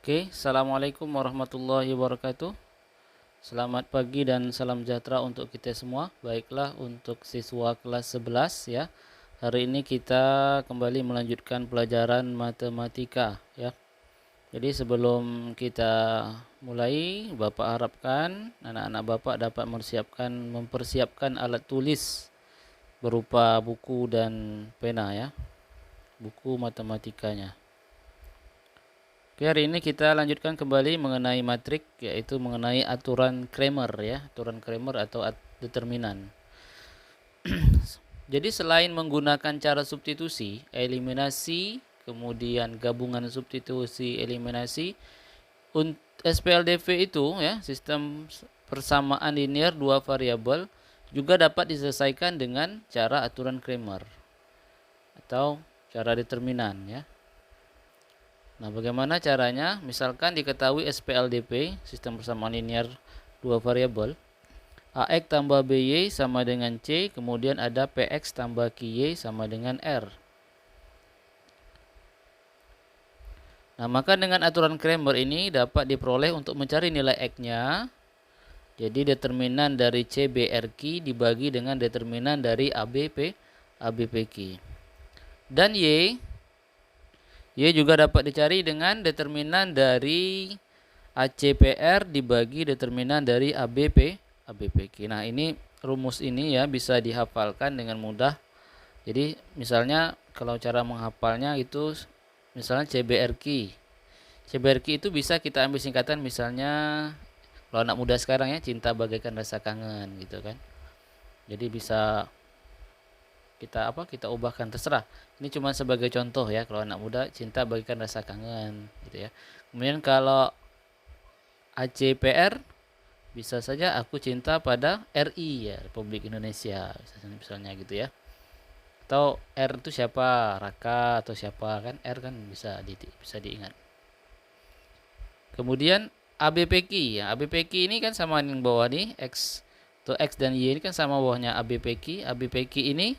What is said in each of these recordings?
Oke, Assalamualaikum warahmatullahi wabarakatuh. Selamat pagi dan salam sejahtera untuk kita semua. Baiklah, untuk siswa kelas 11 ya. Hari ini kita kembali melanjutkan pelajaran matematika ya. Jadi sebelum kita mulai, Bapak harapkan anak-anak Bapak dapat mempersiapkan alat tulis berupa buku dan pena ya. Buku matematikanya. Oke, hari ini kita lanjutkan kembali mengenai matrik, yaitu mengenai aturan Cramer ya, aturan Cramer atau determinan. Jadi selain menggunakan cara substitusi, eliminasi, kemudian gabungan substitusi, eliminasi, SPLDV itu ya, sistem persamaan linear dua variabel juga dapat diselesaikan dengan cara aturan Cramer atau cara determinan ya. Nah, bagaimana caranya? Misalkan diketahui SPLDP, sistem persamaan linear dua variabel, AX tambah BY sama dengan C, kemudian ada PX tambah QY sama dengan R. Nah, maka dengan aturan Cramer ini dapat diperoleh untuk mencari nilai X-nya. Jadi determinan dari CBRQ dibagi dengan determinan dari ABPQ. Dan Y juga dapat dicari dengan determinan dari ACPR dibagi determinan dari ABPQ. Nah, ini rumus ini ya bisa dihafalkan dengan mudah. Jadi misalnya kalau cara menghafalnya itu misalnya CBRQ. CBRQ itu bisa kita ambil singkatan, misalnya kalau anak muda sekarang ya, cinta bagaikan rasa kangen gitu kan. Jadi bisa kita ubahkan, terserah. Ini cuma sebagai contoh ya, kalau anak muda cinta bagaikan rasa kangen gitu ya. Kemudian kalau ACPR bisa saja aku cinta pada RI ya, Republik Indonesia misalnya gitu ya. Atau R itu siapa, Raka atau siapa kan, R kan bisa diingat. Kemudian ABPQ ya, ABPQ ini kan sama yang bawah nih, X atau X dan Y ini kan sama bawahnya ABPQ. ABPQ ini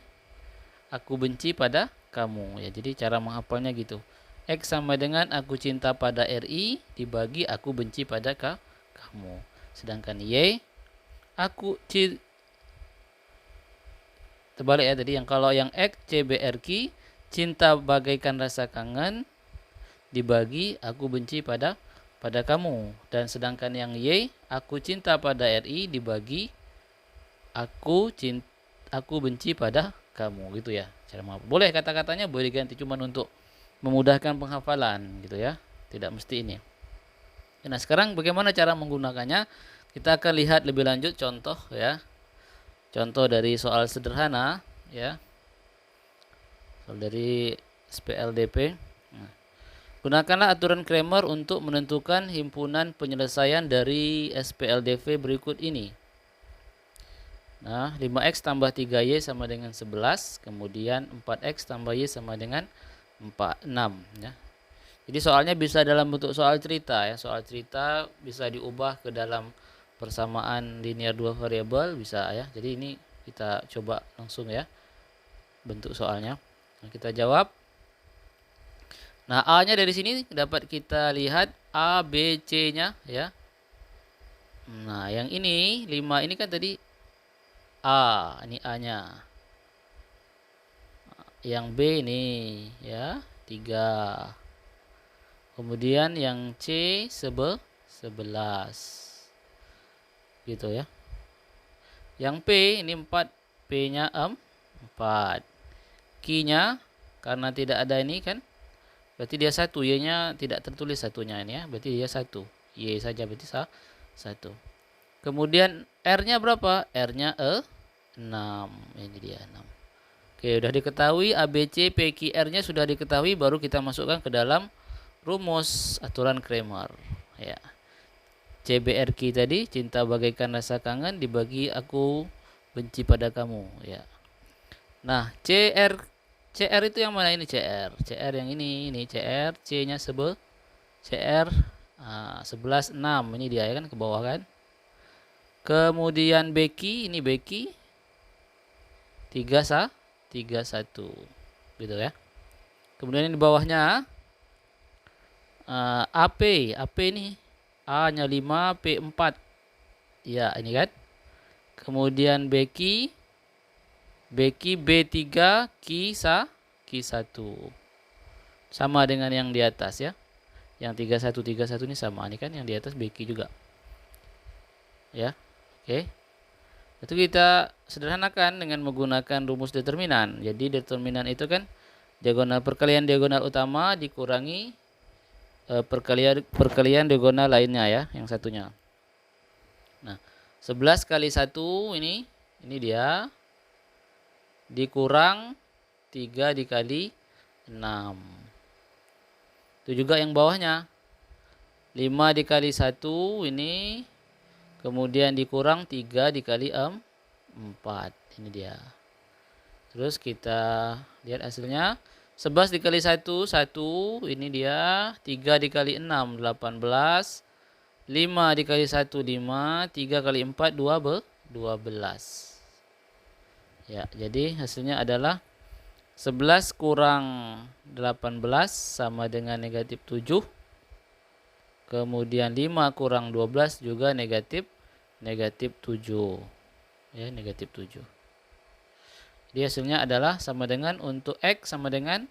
aku benci pada kamu ya. Jadi cara menghafalnya gitu. X sama dengan aku cinta pada RI dibagi aku benci pada kamu. Sedangkan Y aku terbalik ya tadi, yang kalau yang X CBRQ cinta bagaikan rasa kangen dibagi aku benci pada kamu, dan sedangkan yang Y aku cinta pada RI dibagi aku benci pada kamu gitu ya. Cara boleh kata-katanya boleh diganti, cuman untuk memudahkan penghafalan gitu ya, tidak mesti ini. Nah, sekarang bagaimana cara menggunakannya? Kita akan lihat lebih lanjut contoh ya. Contoh dari soal sederhana ya. Soal dari SPLDP. Nah, gunakanlah aturan Cramer untuk menentukan himpunan penyelesaian dari SPLDV berikut ini. Nah, 5x tambah 3y sama dengan 11, kemudian 4x tambah y sama dengan 6 ya. Jadi soalnya bisa dalam bentuk soal cerita ya. Soal cerita bisa diubah ke dalam persamaan linear dua variabel bisa ya. Jadi ini kita coba langsung ya bentuk soalnya. Nah, kita jawab. Nah, A-nya dari sini dapat kita lihat A, B, C-nya ya. Nah, yang ini 5 ini kan tadi A, ini A-nya. Yang B ini ya 3. Kemudian yang C 11 gitu ya. Yang P ini 4, P-nya 4. Q-nya karena tidak ada ini kan, berarti dia 1, Y-nya tidak tertulis satunya ini ya, berarti dia 1. Y saja berarti 1. Kemudian R-nya berapa? R-nya 6. Ini dia 6. Oke, sudah diketahui A, B, C, P, Q, R-nya sudah diketahui, baru kita masukkan ke dalam rumus aturan Cramer ya. CBRQ tadi, cinta bagaikan rasa kangen dibagi aku benci pada kamu ya. Nah, CR itu yang mana ini? CR yang ini CR, C-nya CR 11 6, ini dia ya kan, ke bawah kan. Kemudian BQ, ini BQ 3 1 gitu ya. Kemudian di bawahnya AP ini A-nya 5, P 4. Ya, ini kan. Kemudian Beki B3, Ki 1. Sama dengan yang di atas ya. Yang 31 ini sama. Ini kan yang di atas Beki juga. Ya. Oke. Itu kita sederhanakan dengan menggunakan rumus determinan. Jadi determinan itu kan perkalian diagonal utama dikurangi perkalian diagonal lainnya ya, yang satunya. Nah, 11 kali 1 ini dia dikurang 3 dikali 6. Itu juga yang bawahnya. 5 dikali 1 ini kemudian dikurang 3 dikali 4. Ini dia. Terus kita lihat hasilnya. 11 dikali 1, 1. Ini dia. 3 dikali 6, 18. 5 dikali 1, 5. 3 kali 4, 12. Ya, jadi hasilnya adalah 11 kurang 18 sama dengan negatif 7. Kemudian 5 kurang 12 juga negatif 7. Ya, negatif 7. Jadi hasilnya adalah sama dengan untuk X sama dengan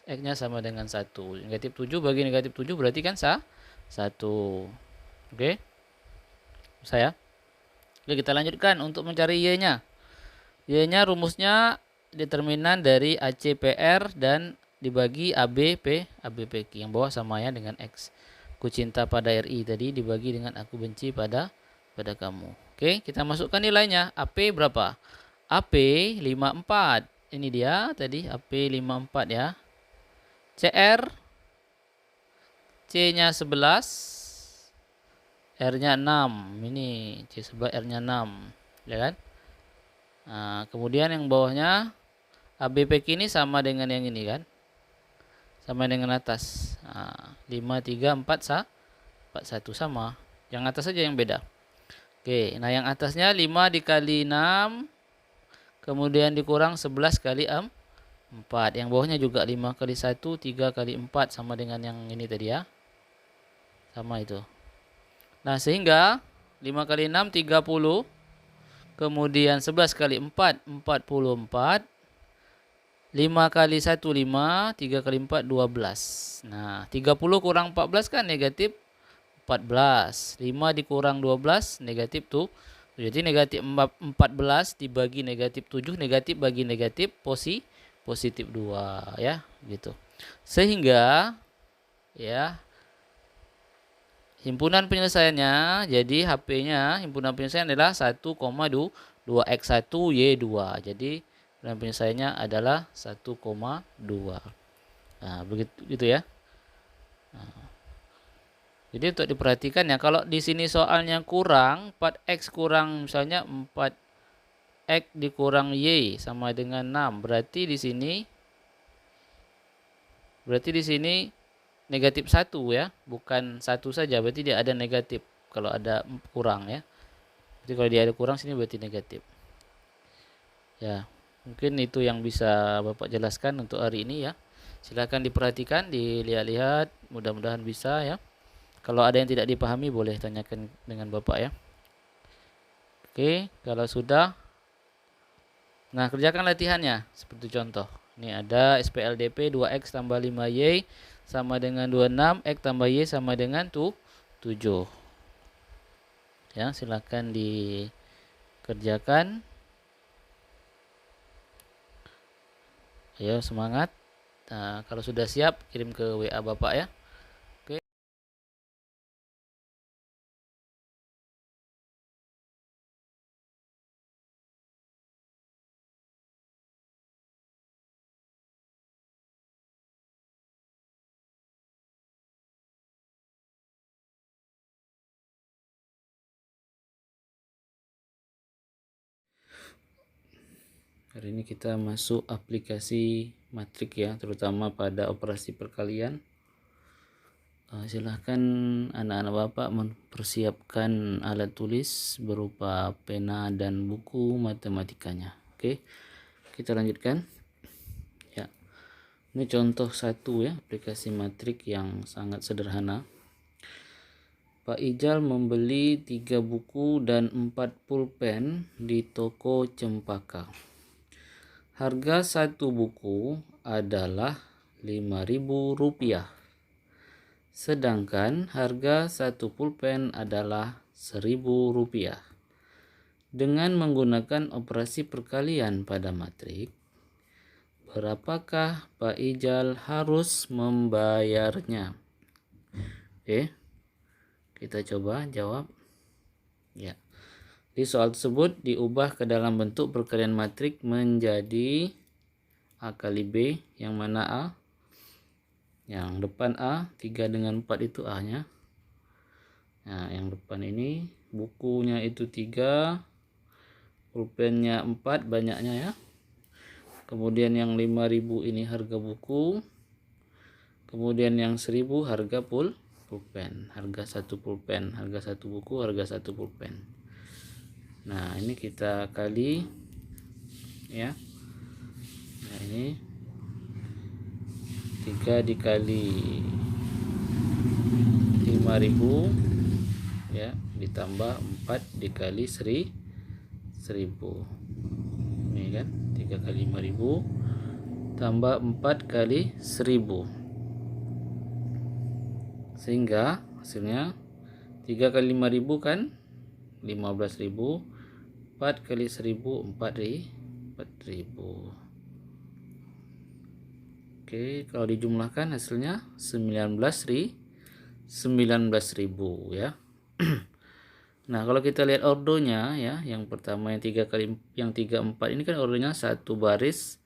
X-nya sama dengan 1. Negatif 7 bagi negatif 7 berarti kan 1. Oke. Saya. Oke, kita lanjutkan untuk mencari Y-nya. Y-nya rumusnya determinan dari ACPR dan dibagi ABPQ. Yang bawah sama ya dengan X. Aku cinta pada RI tadi dibagi dengan aku benci pada kamu. Oke, kita masukkan nilainya. AP berapa? AP 54. Ini dia tadi AP 54 ya. CR C-nya 11, R-nya 6. Ini C11 R-nya 6, ya kan? Nah, kemudian yang bawahnya ABPQ ini sama dengan yang ini kan? Sama dengan atas. Nah, 5 3 4 1 sama. Yang atas saja yang beda. Oke, nah yang atasnya 5 dikali 6 kemudian dikurang 11 kali 4. Yang bawahnya juga 5 kali 1, 3 kali 4 sama dengan yang ini tadi ya. Sama itu. Nah, sehingga 5 kali 6 30. Kemudian 11 kali 4 44. 5 kali 1 5, 3 kali 4 12. Nah, 30 kurang 14 kan negatif 14. 5 dikurang 12 negatif tuh. Jadi negatif 14 dibagi negatif 7, negatif bagi negatif positif 2 ya, gitu. Sehingga ya himpunan penyelesaiannya jadi HP-nya himpunan penyelesaian adalah 1,2x1y2. Jadi himpunan penyelesaiannya adalah 1,2. Nah, begitu ya. Nah, jadi untuk diperhatikan ya, kalau di sini soalnya kurang 4x kurang misalnya 4x dikurang y sama dengan 6. Berarti di sini negatif 1 ya, bukan 1 saja, berarti dia ada negatif kalau ada kurang ya. Jadi kalau dia ada kurang sini berarti negatif. Ya, mungkin itu yang bisa Bapak jelaskan untuk hari ini ya. Silakan diperhatikan, dilihat-lihat, mudah-mudahan bisa ya. Kalau ada yang tidak dipahami boleh tanyakan dengan Bapak ya. Oke, kalau sudah, nah kerjakan latihannya seperti contoh. Ini ada SPLDP 2x tambah 5y sama dengan 26, x tambah y sama dengan 7. Ya, silakan dikerjakan. Ayo semangat. Nah, kalau sudah siap kirim ke WA Bapak ya. Oke. Hari ini kita masuk aplikasi matrik ya, terutama pada operasi perkalian. Silahkan anak-anak Bapak mempersiapkan alat tulis berupa pena dan buku matematikanya. Oke, kita lanjutkan. Ya. Ini contoh satu ya, aplikasi matrik yang sangat sederhana. Pak Ijal membeli 3 buku dan 4 pulpen di toko Cempaka. Harga satu buku adalah Rp5.000. Sedangkan harga satu pulpen adalah Rp1.000. Dengan menggunakan operasi perkalian pada matrik, berapakah Pak Ijal harus membayarnya? Oke, kita coba jawab. Ya, di soal tersebut diubah ke dalam bentuk perkalian matrik menjadi A kali B, yang mana A? Yang depan A, 3 dengan 4 itu A-nya. Nah, yang depan ini bukunya itu 3, pulpennya 4 banyaknya ya. Kemudian yang 5.000 ini harga buku. Kemudian yang 1.000 harga pulpen. Harga satu pulpen, harga satu buku, harga satu pulpen. Nah, ini kita kali ya. Nah, ini 3 dikali 5.000 ya, ditambah 4 dikali 1.000. Ini kan 3 kali 5.000 tambah 4 kali 1.000, sehingga hasilnya 3 kali 5.000 kan 15.000, 4 kali 1.000 4.000. Oke, kalau dijumlahkan hasilnya 19.000 ya. Nah, kalau kita lihat ordonya ya, yang pertama yang 3 kali yang 3 4 ini kan ordonya 1 baris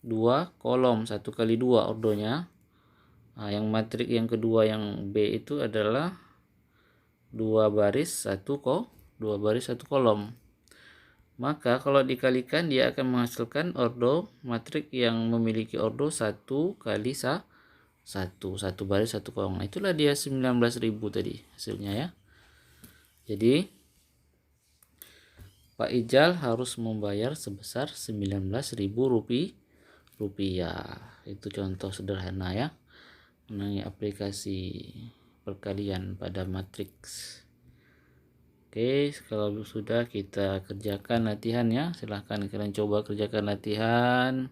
2 kolom, 1 kali 2 ordonya. Nah, yang matrik yang kedua yang B itu adalah 2 baris 1 kolom. Maka kalau dikalikan dia akan menghasilkan ordo matrik yang memiliki ordo 1 kali 1 baris 1 kolom. Nah, itulah dia 19.000 tadi hasilnya ya. Jadi Pak Ijal harus membayar sebesar Rp19.000. Itu contoh sederhana ya mengenai aplikasi perkalian pada matriks. Oke, kalau sudah kita kerjakan latihannya. Silahkan kalian coba kerjakan latihan.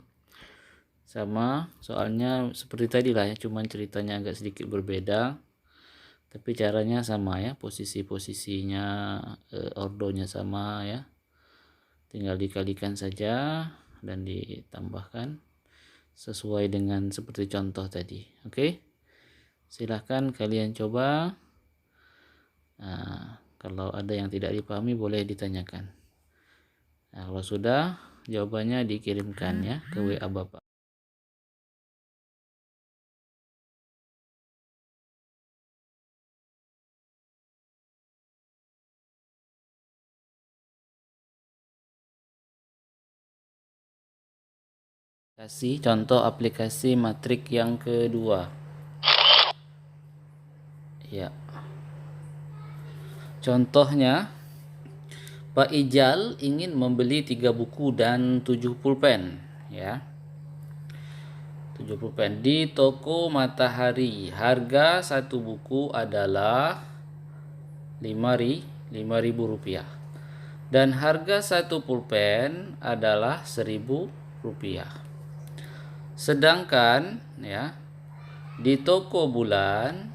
Sama soalnya seperti tadi lah ya, cuman ceritanya agak sedikit berbeda. Tapi caranya sama ya, posisi-posisinya ordonya sama ya. Tinggal dikalikan saja dan ditambahkan sesuai dengan seperti contoh tadi. Oke, silahkan kalian coba. Nah, kalau ada yang tidak dipahami boleh ditanyakan. Nah, kalau sudah jawabannya dikirimkan ya ke WA Bapak. Kasih contoh aplikasi matrik yang kedua. Ya. Contohnya, Pak Ijal ingin membeli 3 buku dan 7 pulpen ya. 7 pulpen di toko Matahari. Harga satu buku adalah Rp5.000 dan harga satu pulpen adalah Rp1.000. Sedangkan ya di toko Bulan,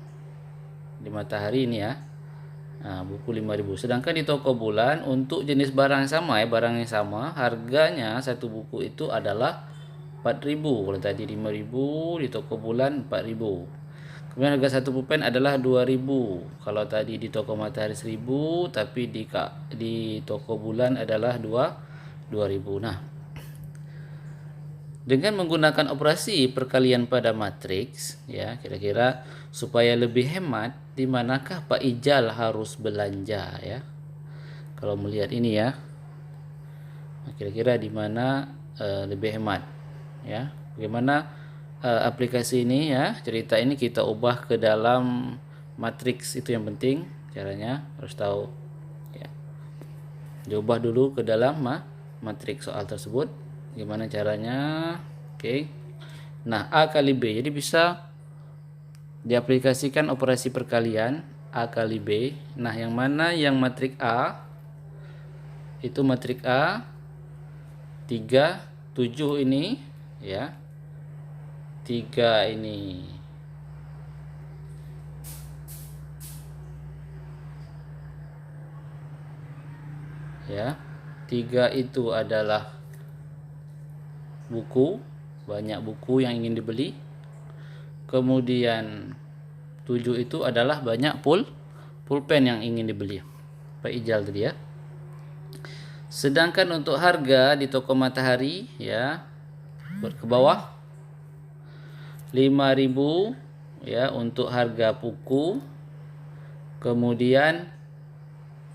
di Matahari ini ya, nah, buku 5.000. Sedangkan di toko Bulan untuk jenis barang yang sama ya, barang yang sama, harganya satu buku itu adalah 4.000. Kalau tadi 5.000, di toko Bulan 4.000. Kemudian harga satu pulpen adalah 2.000. Kalau tadi di toko Matahari 1.000, tapi di toko Bulan adalah 2.000. Nah, dengan menggunakan operasi perkalian pada matriks ya, kira-kira supaya lebih hemat, di manakah Pak Ijal harus belanja ya? Kalau melihat ini ya, kira-kira di mana lebih hemat ya? Bagaimana aplikasi ini ya, cerita ini kita ubah ke dalam matriks, itu yang penting. Caranya harus tahu ya. Diubah dulu ke dalam matriks soal tersebut. Gimana caranya? Oke, Nah, A kali B. Jadi bisa diaplikasikan operasi perkalian A kali B. Nah, yang mana yang matrik A? Itu matrik A 3, 7 ini ya. 3 ini. Ya. 3 itu adalah buku, banyak buku yang ingin dibeli. Kemudian 7 itu adalah banyak pulpen yang ingin dibeli. Pak Ijal tadi ya. Sedangkan untuk harga di toko Matahari ya, buat ke bawah 5.000 ya untuk harga buku. Kemudian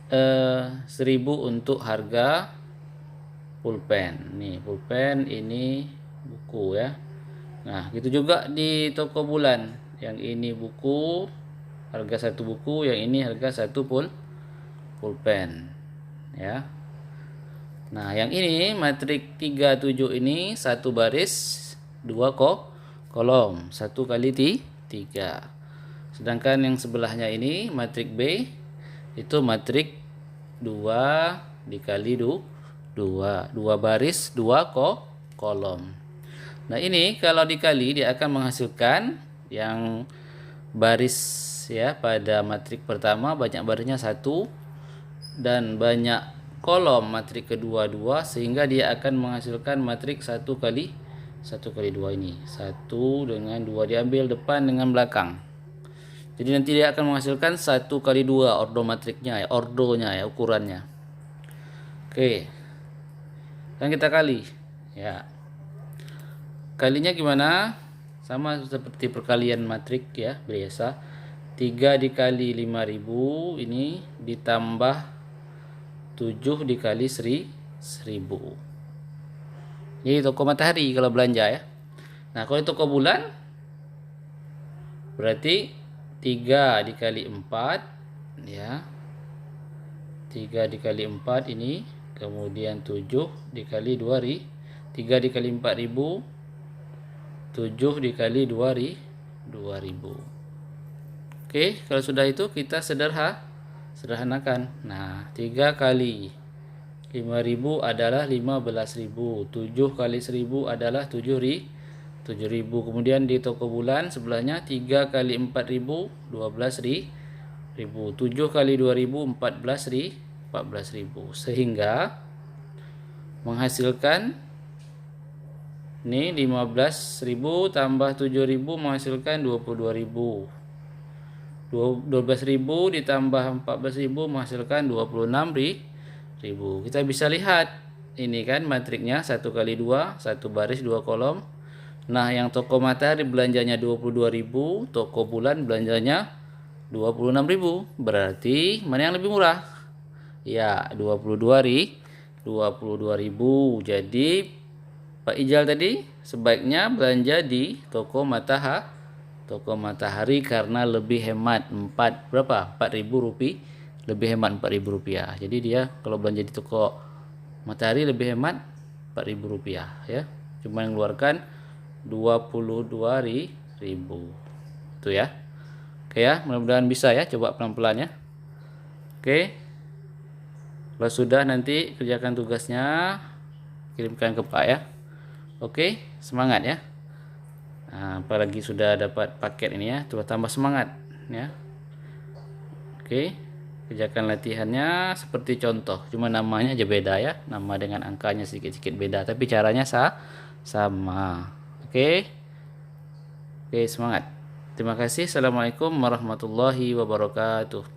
1.000 untuk harga pulpen. Nih, pulpen, ini buku ya. Nah, gitu juga di toko Bulan. Yang ini buku, harga satu buku, yang ini harga satu pulpen. Ya. Nah, yang ini matrik 37 ini satu baris, dua kolom, 1 kali 3. Sedangkan yang sebelahnya ini matrik B itu matrik 2 dikali 2 baris, 2 kolom. Nah, ini kalau dikali dia akan menghasilkan yang baris ya pada matrik pertama banyak barisnya 1 dan banyak kolom matrik kedua 2, sehingga dia akan menghasilkan matrik 1 kali 2 ini. 1 dengan 2 diambil depan dengan belakang. Jadi nanti dia akan menghasilkan 1 kali 2 ordo matriknya ya, ordonya ya, ukurannya. Oke. Dan kita kali ya. Kalinya gimana? Sama seperti perkalian matrik ya, biasa. 3 dikali 5.000 ini ditambah 7 dikali 1.000. Jadi toko Matahari kalau belanja ya. Nah, kalau toko Bulan berarti 3 dikali 4 ya. 3 dikali 4 ini, kemudian 7 dikali 2.000. 3 dikali 4.000, 7 dikali 2.000. Oke, kalau sudah itu kita sederhanakan. Nah, 3 kali 5.000 adalah 15.000. 7 kali 1.000 adalah 7.000. Kemudian di toko Bulan sebelahnya 3 kali 4.000 12.000. 7 kali 2.000 14.000. Sehingga menghasilkan ini 15.000 tambah 7.000 menghasilkan 22.000. 12.000 ditambah 14.000 menghasilkan 26.000. Kita bisa lihat ini kan matriknya 1 kali 2, 1 baris 2 kolom. Nah, yang toko Matahari belanjanya 22.000, toko Bulan belanjanya 26.000. Berarti mana yang lebih murah? Ya, 22.000. Jadi Pak Ijal tadi sebaiknya belanja di toko Matahari karena lebih hemat 4.000 rupiah, lebih hemat 4.000 rupiah. Jadi dia kalau belanja di toko Matahari lebih hemat 4.000 rupiah ya. Cuma mengeluarkan 22.000 itu ya. Oke ya, mudah-mudahan bisa ya, coba pelan-pelan ya. Oke. Kalau sudah nanti kerjakan tugasnya, kirimkan ke Pak ya. Oke, semangat ya. Nah, apalagi sudah dapat paket ini ya, coba tambah semangat ya. Oke, kerjakan latihannya seperti contoh, cuma namanya aja beda ya, nama dengan angkanya sedikit-sedikit beda, tapi caranya sama. Oke, semangat. Terima kasih. Assalamualaikum warahmatullahi wabarakatuh.